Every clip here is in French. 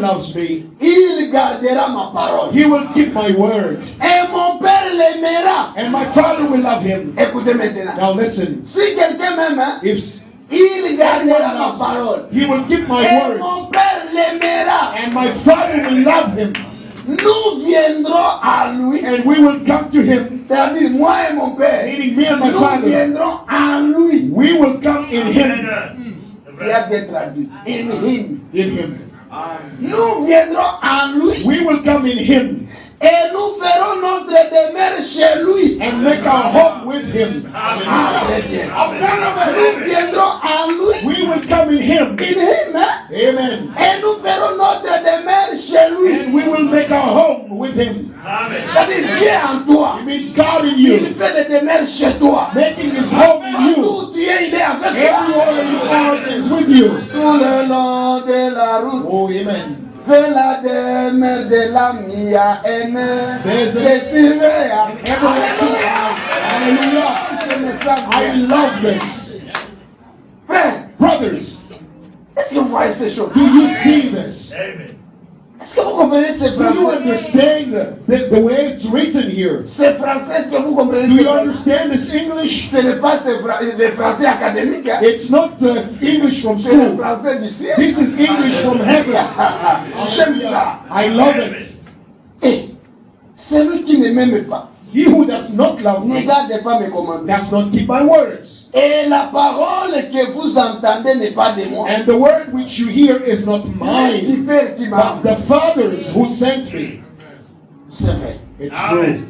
loves me, il gardera ma parole. he will keep my word. Et mon Père l'aimera. And my Father will love him. Écoutez maintenant. Now listen. Si quelqu'un m'aime, hein, If il gardera ma parole. he will keep my Et word. mon Père l'aimera. And my Father will love him. Nous viendrons à lui. And we will come to him. C'est-à-dire moi et mon Père. Meaning me and my Nous Father. viendrons à lui. We will come in him. Il y a bien traduit. In him. In him. Nous viendrons à lui. We will come in him. Et nous ferons notre demeure chez lui. And make our home with him. Ah, très bien. Nous viendrons à lui. We will come in him. In him, hein? Amen. Et nous ferons notre demeure chez lui. And we will make our home with him. C'est-à-dire Dieu en toi. It means God in Il you. fait des demeures chez toi. Making his home in you. Partout où tu es, il est avec toi. Everywhere you are is with you. Tout le long de la route. Oh, amen. Fais la demeure de l'ami à aimer. Hallelujah. Je me sens I bien. love this. Frère, Brothers, est-ce que vous voyez ces choses? do you see this? Est-ce que vous comprenez ce Do you français? understand the way it's written here? Ce français, est-ce que vous comprenez Do ce you français? understand this English? Ce n'est pas le français académique, hein? It's not English from C'est le school. français du ciel. This is English from heaven. J'aime ça. I love it. Et celui qui ne m'aime pas, He who does not love ne me garde pas mes commandements. does not keep my words. Et la parole que vous entendez n'est pas de moi. And the word which you hear is not C'est du mine, Père qui m'a but the Father's who sent me. C'est vrai. It's true.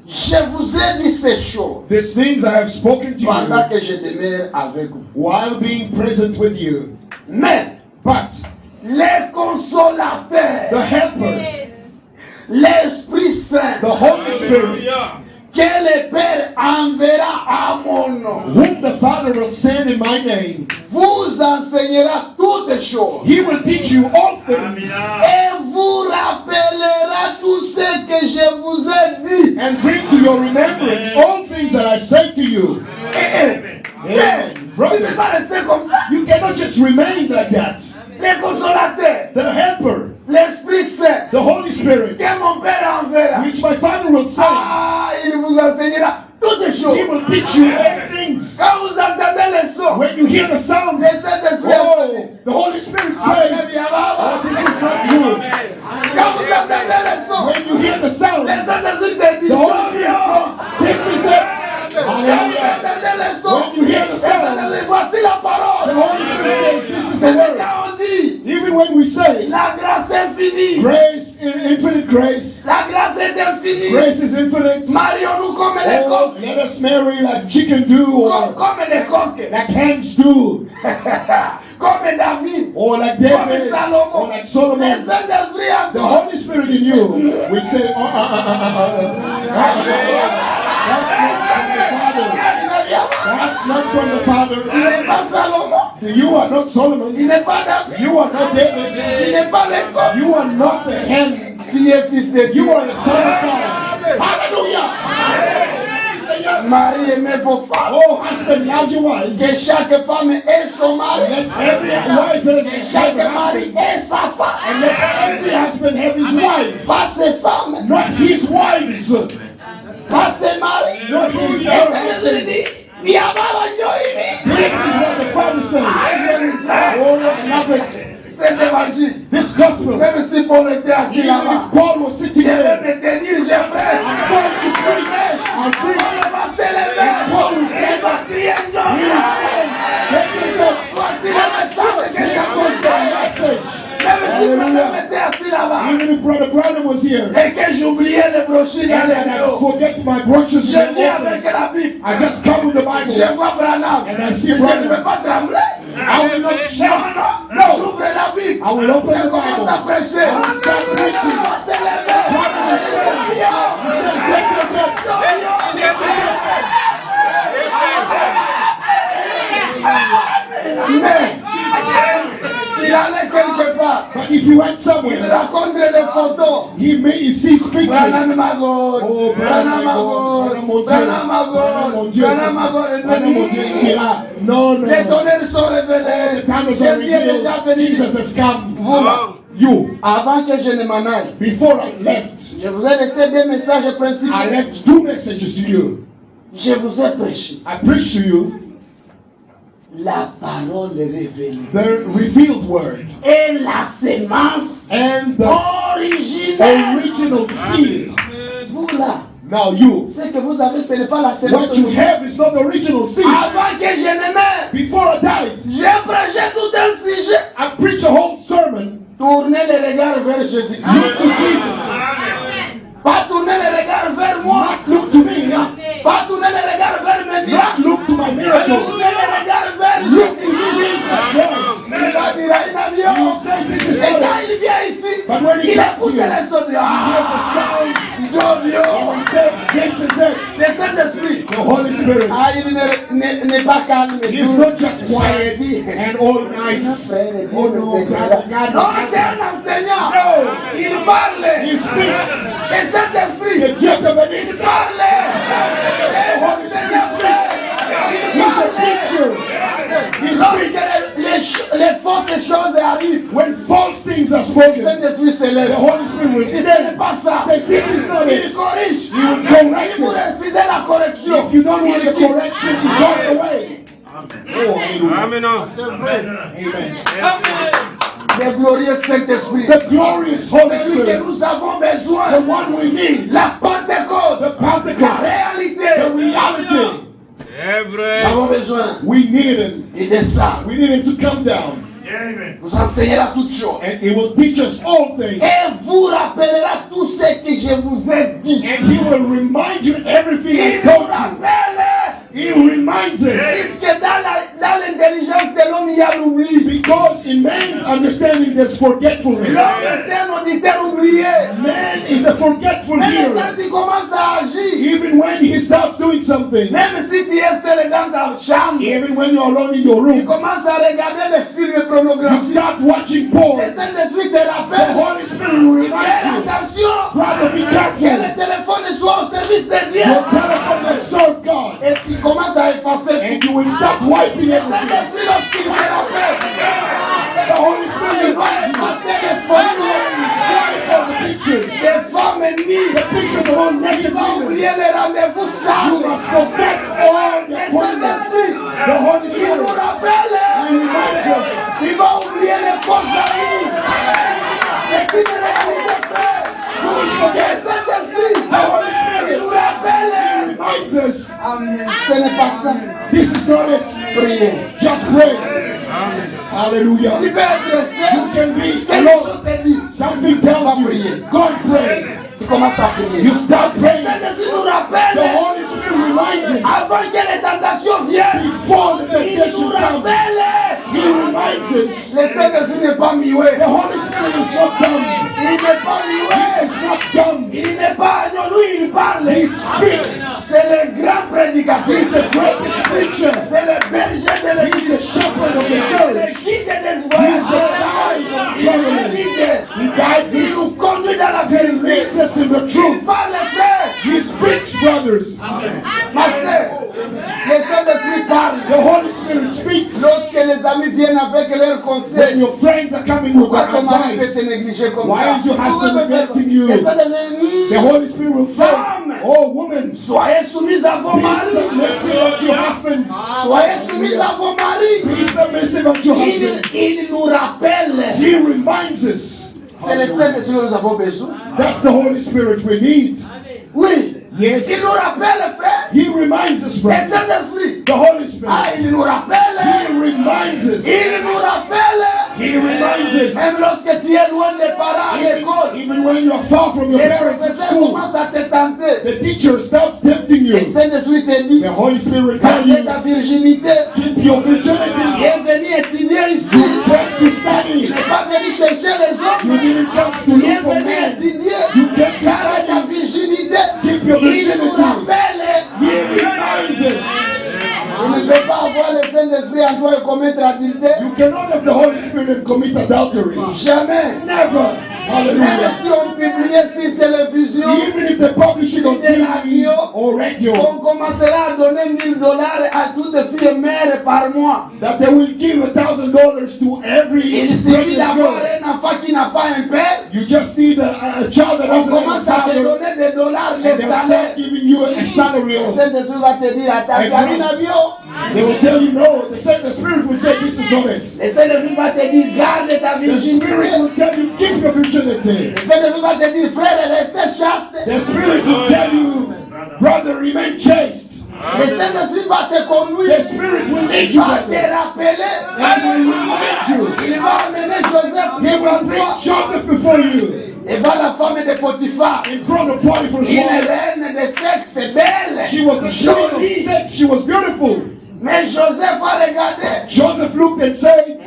Je vous ai dit ces choses These things I have spoken to pendant you que je demeure avec vous. while being present with you. Mais But les consolateurs, the Helper, l'Esprit Saint, the Holy Spirit, que le Père enverra à mon nom, whom the Father will send in my name, vous enseignera toutes choses He will teach you all things et vous rappellera tout ce que je vous ai dit. and bring to your remembrance all things that I said to you. Mais Amen. vous ne pouvez Brothers, pas rester comme ça. you cannot just remain like that. Les consolateurs, The Helper, l'Esprit Saint, the Holy Spirit, que mon Père enverra, which my Father will send, ah, il vous enseignera toutes choses. He will teach you all things. Quand vous entendez le son, When you hear the sound, le Saint-Esprit oh, the Holy Spirit says, oh, this is not true. quand vous entendez le son, When you hear the le sound, Saint-Esprit te dit, the Holy Spirit says, this is it. quand vous Hallelujah. entendez le son, When you hear the le sound, Saint-Esprit dit, voici la the parole. Holy Spirit says, this is C'est the word. quand on dit, Even when we say, la grâce infinie, grace, infinite grace, la grâce est infinie. grace is infinite. Marions-nous comme les Oh, coqs, let us marry like chicken do, or comme les coqs, like hens do, comme David, or like comme David, or Salomon. like Le Solomon. Saint-Esprit en The toi. Holy Spirit in you will say, that's not from the Father. Tu n'es pas Salomon, You are not Solomon. tu n'es pas David, You are not tu David. n'es pas les coqs. You are not the hen. Tu es fils de Dieu. You are the son of God. Hallelujah. Marie aimez vos femmes. Oh, husband, love your wife. Que chaque femme ait son mari. Let every wife Que have chaque a mari husband. ait sa femme. And let every husband have his wife. Pas ses femmes, Not his wives. pas ses maris. Not his Et Saint-Esprit dit, husbands. il y a pas de This is what the Father says. J'aime ça. Oh, I love it. Cet évangile. This gospel. Même si Paul était assis Even là-bas. if Paul was sitting Je vais there, me tenir, je prêche. I'm going to preach. I'm preaching. On va s'élever. Il va crier non. This is it. Voici le message que This j'ai is apporté. the message. Même si Hallelujah. Branham était assis là-bas. Even if Brother Branham was here, Et que j'oubliais les brochures dans and les I bureaux. forget my brooches Je in the viens avec office, la Bible. I just come with the Bible. Je vois Branham. And I see Je ne Branham. vais pas trembler. I will not shout. Non, j'ouvre la Bible. I will open Je the commence Bible. à prêcher. I will start preaching. On va s'élever. He says, this is it. Mais s'il allait quelque part, But if you went il somewhere, rencontre des photos. he sees Branham pictures. à gauche, Oh, Branham à gauche, Branham à gauche, Branham à gauche. il est là. No, no. Les tonnerres sont révélés. The candles are Jésus est déjà revealed. venu. Jesus has come. Vous là, You, Avant que je ne m'en aille, before I left, je vous ai laissé des messages principaux. I left 2 messages to you. Je vous ai prêché I preached to you la parole révélée the revealed word et la sémence and the originelle. original seed. Vous là, Now you, ce que vous avez, ce n'est pas la sémence what you originelle. have is not the original seed. Avant que je ne meure, Before I died, j'ai prêché tout un sujet. I preached a whole sermon. Tournez les regards vers Jésus. Look to Jesus. Pas tourner les regards vers moi. Not look to me. Pas tourner les regards vers mes Not miracles. look to my miracles. Tournez les regards vers Look to Jésus. Jesus Christ. Il va dire à un You avion. will say this is Et not quand it. il vient ici, But when he il comes écoute here, les sons de he hears the sound. Jodio. He said, this is it. C'est Saint-Esprit. The Holy Spirit. Ah, il n'est pas calme. He is not just quiet and all nice. Oh no, God, Non, c'est un enseignant. No. Il parle. He speaks. Et Saint-Esprit, The Dieu de il bénisse. parle. C'est un enseignant. Il He's a parle. preacher. He Lorsque speaks. les fausses choses arrivent, When false things are le spoken, Saint-Esprit se the lève. Holy Spirit will Et ce n'est stand. pas ça. Say, this is not Il it. corrige. You will correct Si vous it. refusez la correction, If you don't want the il quitte. correction, it goes away. Oh, hallelujah. Amen. C'est vrai. Amen. Le glorieux Saint-Esprit. The glorious Holy Celui que Spirit, nous avons the besoin. one we need, La Pentecôte. the La Pentecost, réalité. the reality. C'est vrai. Nous avons besoin. We need him. Il descend. We need him to come down. Vous enseignera toutes choses. And he will teach us all things. Et vous rappellera tout ce que je vous ai dit. And he will remind you everything I Il nous told you. rappelle. He reminds us. Puisque dans l'intelligence de l'homme, il y a l'oubli. Because in man's understanding there's forgetfulness. L'homme, c'est un auditeur oublié. Man is a forgetful Même hearer. quand il commence à agir, Even when he starts doing something, même si tu es seul dans ta chambre, even when you're alone in your il room, commence à regarder les films you pornographiques. start watching porn. Le Saint-Esprit te The rappelle. Holy Spirit will Il remind fait you. attention Brother, be que careful. le téléphone soit au service de Dieu. Your telephone will serve God. Et tu commences à effacer. And you will start wiping Le everything. Saint-Esprit, lorsqu'il te rappelle, The Holy Spirit il va reminds you. effacer les photos, Wipe all the pictures. des femmes ennemies. The pictures of all Il naked va women. oublier les rendez-vous You sales. must forget all the Le appointments. Saint-Esprit, The Holy il Spirit nous rappelle. reminds us. Il va oublier les faux amis. C'est une réalité, frère. Le Saint-Esprit, il nous rappelle. Reminds us. Ce n'est pas ça. This is not it. Priez. Just pray. Hallelujah. Tu peux être seul. You can be Quelque alone. chose te dit. Something tells you. Go and pray. Tu commences à prier. You start praying. Saint-Esprit nous The rappelle. Holy Spirit reminds us. Avant que les tentations viennent, Before the il temptation nous comes, rappelle. He reminds us. Le Saint-Esprit n'est pas muet. The Holy Spirit is not dumb. Il n'est pas He muet. is not dumb. Il n'est pas agneau. Lui, il parle. He speaks. C'est le grand prédicateur. He is the greatest preacher. C'est le berger de He is l'église. the shepherd of the C'est church. le guide des He is voyageurs. the guide of Il nous travelers. guide. He guides Il nous us. conduit dans la He vérité. leads us in the Il truth. parle, frère. He speaks, brothers. Ma sœur, le Saint-Esprit parle. The Holy Spirit speaks. Lorsque les amis viennent avec leurs conseils, When your friends are coming with pourquoi their ton mari peut te advice, négliger comme Why ça? is your husband neglecting you? Le Saint-Esprit, the Holy Spirit will say, oh woman, soyez soumis à vos be maris. submissive unto your husbands. Soyez soumis à vos maris. Be submissive unto your husbands. Il nous rappelle. He reminds us. C'est le Saint-Esprit que nous avons besoin. That's the Holy Spirit we need. Oui. Yes. Il nous rappelle, frère. He reminds us, Le brother. Saint-Esprit. The Holy Spirit. Ah, il nous rappelle. He reminds us. Il nous rappelle. He reminds us. Même lorsque tu es loin des parents à l'école, Even when you are far from your les parents at professeurs school, commencent à te tenter. the teacher starts tempting Le you. Saint-Esprit te dit, The Holy Spirit tells gardez you, ta virginité. keep your virginity. Il est venu étudier ici. You came to Il study. n'est pas venu chercher les You hommes. didn't come to Il est look for venu men. étudier. You came to Gardez ta study. virginité. Keep your Il nous virginity. rappelle. He reminds us. On ne peut pas avoir le Saint-Esprit en toi et commettre adultère. You cannot have the Holy Spirit and commit adultery. Jamais. Never. Même Hallelujah. si on publiait sur télévision, Even if they publish it on de la TV radio, or or radio qu'on commencera à donner $1000 à toutes les filles mères par mois. that they will give $1,000 to every Il suffit pregnant d'avoir girl. un enfant qui n'a pas un père. You just need a child that On doesn't have a commence à te father, donner des dollars, and les they'll salaires. start giving you a salary. Le Saint-Esprit va te dire, attention, And un avion. They will tell you no. The Spirit will say this is not it. Le Saint-Esprit va te dire, garde ta The Spirit virginité. will tell you keep your virginity. Le Saint-Esprit va te dire, frère, restez chaste. The Spirit will tell you, brother, remain chaste. Le Saint-Esprit va te The conduire. Spirit will lead Il you, va te brother. rappeler. And will remind you. Il va amener Joseph He will devant bring toi. Joseph before you Et va la femme de Potiphar. in front of Potiphar's Une wife. reine de sexe belle. She was a queen of Jolie. sex. She was beautiful. Mais Joseph a regardé. Joseph looked and said,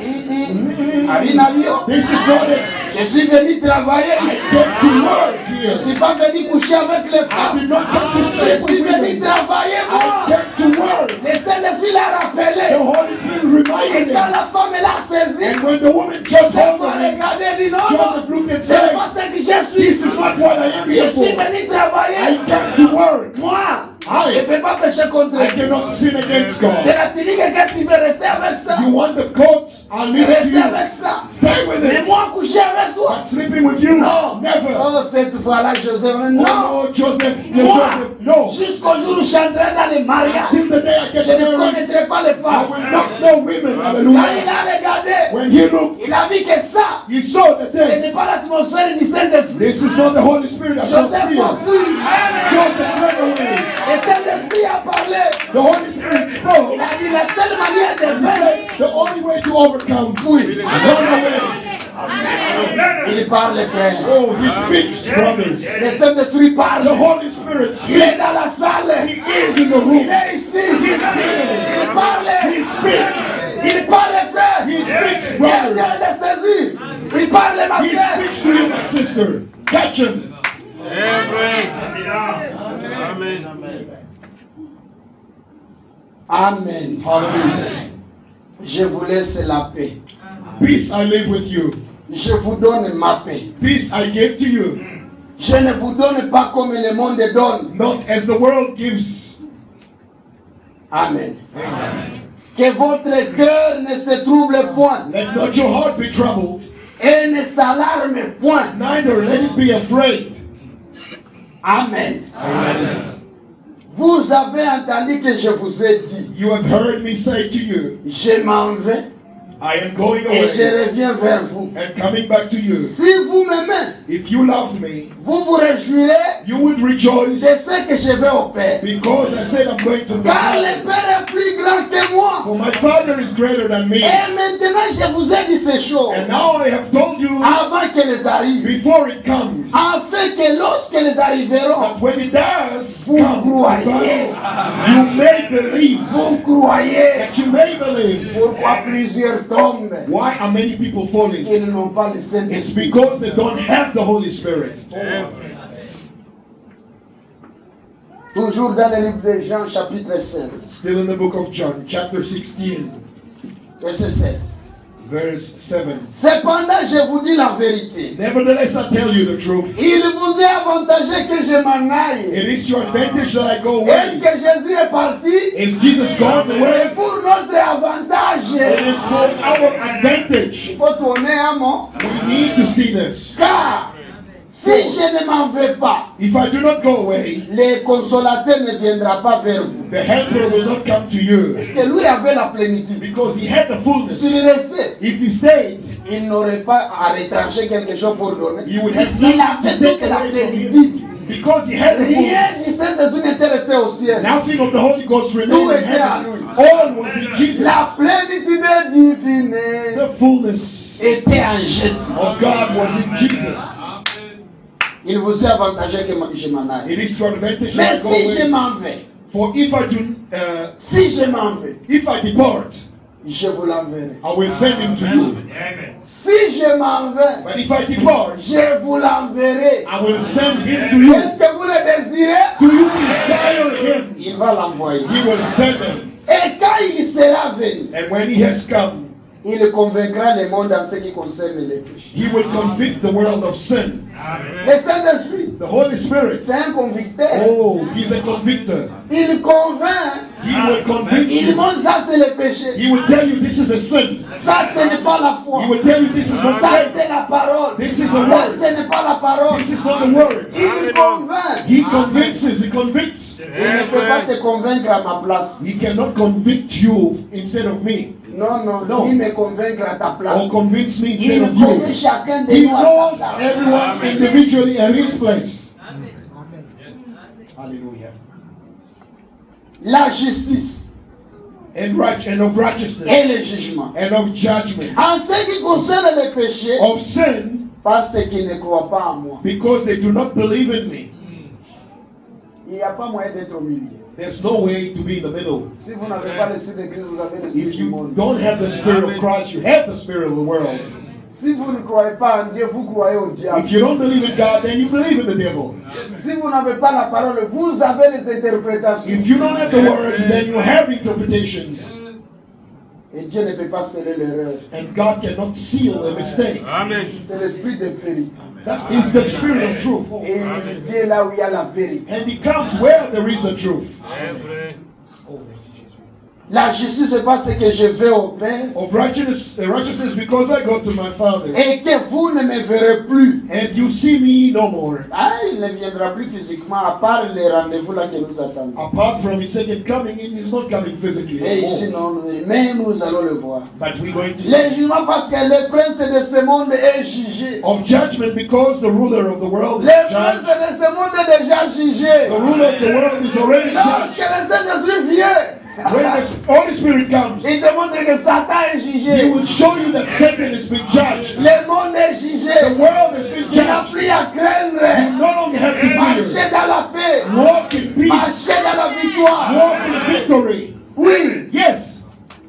Avec avion. this is not it. Je suis venu travailler I ici. came to work Je here. ne suis pas venu coucher avec les I femmes. did not come to Je sleep suis with venu women. travailler I moi. came to work. Le Saint-Esprit l'a The rappelé. Holy Spirit Et reminded quand him. la femme l'a saisi, And when the woman just Joseph told a him, regardé et dit non, Joseph looked and c'est said, pas ce que je suis. this is not what I am Je here suis for. venu I travailler. came to work. Moi, je ne peux pas pécher contre I Dieu. cannot sin against God. C'est la tunique que tu veux rester avec ça. You want the coat? I'll leave it to Rester you. avec ça. Stay with Mais it. moi, coucher avec toi. But sleeping with you? Non. Never. Oh, cette fois-là, Joseph, Oh, non. no, Joseph. No, Moi, Joseph. No. jusqu'au jour où je suis entré dans les mariages, Till the day I je get ne married, connaîtrai pas les I femmes. will not know women. Quand Hallelujah. il a regardé, When he looked, il a vu que ça, he saw that ce n'est this. pas l'atmosphère du Saint-Esprit. This is not the Holy Spirit that comes Joseph a here. fui. Joseph ran away. Le Saint-Esprit a parlé. The Holy Spirit spoke. Il a dit la seule manière de He faire, said the only way to overcome fui. run away. Il parle, frère. Oh, he speaks, brothers. Le Saint-Esprit The parle. Holy Spirit Il est dans speaks. la salle. He is in the Il room. est ici. Il parle. He speaks. Il parle, frère. He speaks, Il est en brothers. train de saisir. Il parle, ma He soeur. speaks to you, my sister. Catch him. Amen. Hallelujah. Je vous laisse la paix. Peace I live with you. Je vous donne ma paix. Peace I give to you. Je ne vous donne pas comme le monde donne. Not as the world gives. Amen. Que votre cœur ne se trouble point Let not your heart be troubled. et ne s'alarme point. Neither let it be afraid. Amen. Vous avez entendu que je vous ai dit, You have heard me say to you, je m'en vais I am going et je away reviens vers vous. and coming back to you. Si vous m'aimez, If you loved me, vous vous réjouirez you would rejoice de ce que je vais au Père. because I said I'm going to Car God. le Père est plus grand que moi. For my Father is greater than me. Et maintenant, je vous ai dit ces choses And now I have told you avant qu'elles arrivent. before it comes, Afin que lorsqu'elles arriveront, that when it does vous come, croyez. you may believe. Vous croyez. That you may believe. Pourquoi plusieurs tombent? Why are many people falling? Ils n'ont pas le It's Saint-Esprit. because they don't have the Holy Spirit. Toujours dans le livre de Jean, chapitre 16, Still in the book of John, chapter 16, verset 7. verse 7. Cependant, je vous dis la vérité. Nevertheless, I tell you the truth. Il vous est avantageux que je m'en aille. It is your advantage that I go Est-ce away. que Jésus est parti? Is Jesus gone C'est away? pour notre avantage. It is for our advantage. Il faut tourner un mot. We need to see this. Car si je ne m'en vais pas, If I do not go away, le consolateur ne viendra pas vers vous. the helper will not come to you. Parce que lui avait la plénitude. Because he had the fullness. S'il restait, If he stayed, il n'aurait pas à retrancher quelque chose pour donner. he would Parce have qu'il nothing avait to take toute la away from plénitude. him. Because he had the Rien fullness. du Saint-Esprit n'était resté au ciel. Nothing of the Holy Ghost Tout remained in était à heaven. lui. All was in Jesus. La plénitude divine The fullness était en Jésus. of God was in Jesus. Il vous est avantageux que je m'en aille. It is to advantage Mais that I go si je away. m'en vais, For if I do, si je m'en vais, if I depart, je vous l'enverrai. I will send him to you. Si je m'en vais, But if I depart, je vous l'enverrai. I will send him to you. Est-ce que vous le désirez? Do you desire him? Il va l'envoyer. He will send him. Et quand il sera venu, And when he has come, Il convaincra le monde en ce qui concerne les péchés. He will convict the world of sin. Le Saint-Esprit, The Holy Spirit. c'est un convicteur. Oh, he's a convictor. Il convainc. He will convince Il you. montre ça c'est le péché. He will tell you this is a sin. Ça ce n'est pas la foi. He will tell you this is not Ça faith. c'est la parole. This is the Ça word. ce n'est pas la parole. This is not the word. Il convainc. He convinces. He convicts. Il ne peut pas te convaincre à ma place. He cannot convict you instead of me. Non, non, Non. il me convaincre à ta place. Or convince me Il instead of connaît you. chacun de He nous à knows sa place. everyone individually at his place. Hallelujah. La justice And of righteousness. et le jugement. And of judgment. En ce qui concerne le péché, Of sin, parce qu'ils ne croient pas en moi. because they do not believe in me. Il n'y a pas moyen d'être au milieu. There's no way to be in the middle. Si vous n'avez pas le Spirit de Christ, vous avez le Spirit If du you monde. don't have the Spirit of Christ, you have the Spirit of the world. Si vous ne croyez pas en Dieu, vous croyez au diable. If you don't believe in God, then you believe in the devil. Si vous n'avez pas la parole, vous avez les interprétations. If you don't have the words, then you have interpretations. Et Dieu ne peut pas sceller l'erreur. And God cannot seal a mistake. Amen. C'est l'esprit de vérité. That is the Spirit of truth. Et il vient là où il y a la vérité. And He comes where there is the truth. La justice, c'est parce que je vais au Père Of righteousness because I go to my Father. et que vous ne me verrez plus. And you see me no more. Ah, il ne viendra plus physiquement, à part les rendez-vous là que nous attendons. Apart from His second coming, He's not coming physically Et ici, anymore. non, mais nous allons le voir. But we're going to see. Le jugement parce que le prince de ce monde est jugé. Of judgment because the ruler of the world is Le prince judged. de ce monde est déjà jugé. The ruler of the world is already Lorsque judged. le Saint-Esprit vient, When the Holy Spirit comes, il démontre que Satan est He jugé. will show you that Satan has been judged. Le monde est jugé. The world has been Tu n'as judged. plus à You craindre. no longer have to fear. Marcher dans la paix. Walk in peace. Marcher dans la victoire. Walk in victory. Oui, Yes,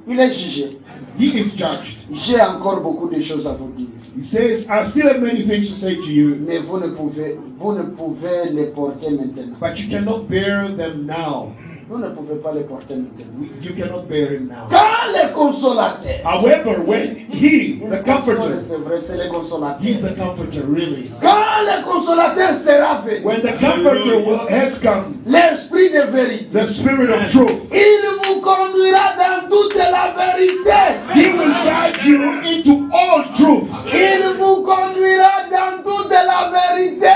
il est jugé. He is judged. J'ai encore beaucoup de choses à vous dire. He says, I still have many things to say to you, Mais vous ne pouvez les porter maintenant. but you cannot bear them now. Vous ne pouvez pas les porter maintenant. You cannot bear it now. Quand le consolateur, However, when He, the Comforter, c'est vrai, c'est le consolateur. He's the Comforter, really. Quand le consolateur sera venu, When the Comforter has come, l'esprit de vérité, the Spirit of truth, il vous conduira dans toute la vérité. He will guide you into all truth. Il vous conduira dans toute la vérité.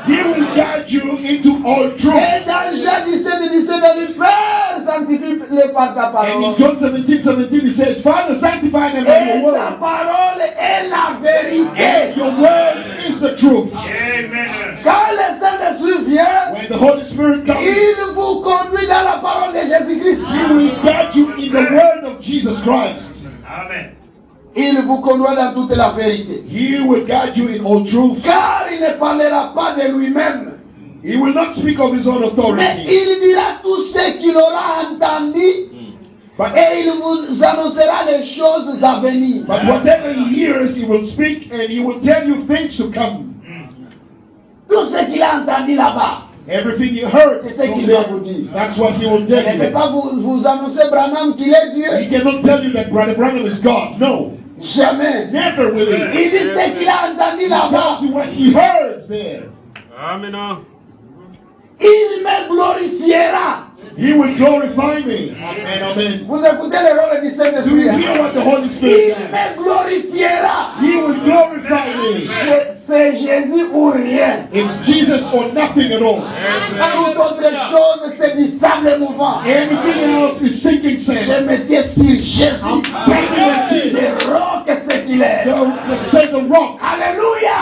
He will guide you into all truth. Et dans Jean 17, il dit, Père, sanctifie-les par ta And parole. in John 17:17, He says, Father, sanctify them by Et your ta word. parole est la And vérité. your word is the truth. Quand le Saint-Esprit vient, When the Holy Spirit comes, il vous conduit dans la parole de Jésus-Christ. He will guide you in the word of Jesus Christ. Il vous conduira dans toute la vérité. He will guide you in all truth. Car il ne parlera pas de lui-même, He will not speak of His own mais authority, il dira tout ce qu'il aura entendu but, et il vous annoncera les choses à venir. but whatever He hears, He will speak and He will tell you things to come. Tout ce qu'il a entendu là-bas, Everything you heard, c'est ce qu'il va vous dire. that's what He will Il tell ne peut you. pas vous annoncer, Branham, qu'il est Dieu. He cannot tell you that Brother Branham is God. No, Jamais. never will He. Il dit ce qu'il a entendu He là-bas. tells you what He heard there. Amen. Il me glorifiera. He will glorify me. Amen, amen. Vous écoutez le rôle du Do Saint-Esprit. you hein? hear what the Holy Il Spirit does? me glorifiera. He will glorify me. C'est Jésus ou rien. It's Jesus or nothing at all. Toute autre chose, c'est du sable mouvant. Anything else is sinking Je sand. me tiens sur Jésus. I'm standing on Jesus. Le roc, c'est qu'il est. The rock. Alléluia.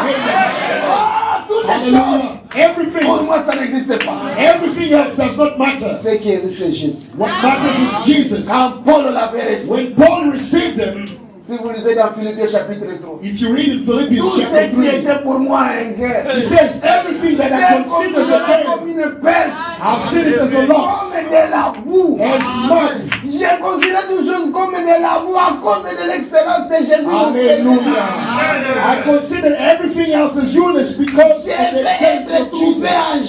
Oh, toutes les choses. Hallelujah. Pour Everything. moi, ça n'existe pas. Everything else does not matter. Ce qui existe, c'est Jésus. What matters is Jesus. Quand Paul l'avait reçu, When Paul received them, si vous lisez dans Philippiens chapitre 3, if you read in Philippians tout ce chapter qui 3, était pour moi un gain, he says, everything that I consider as a comme gain, une perte, I've seen it as a loss. comme de la boue. As mud. J'ai considéré toutes choses comme de la boue à cause de l'excellence de Jésus mon Seigneur. Hallelujah. I consider everything else as useless because of Je the vais excellence être of trouvé Jesus. en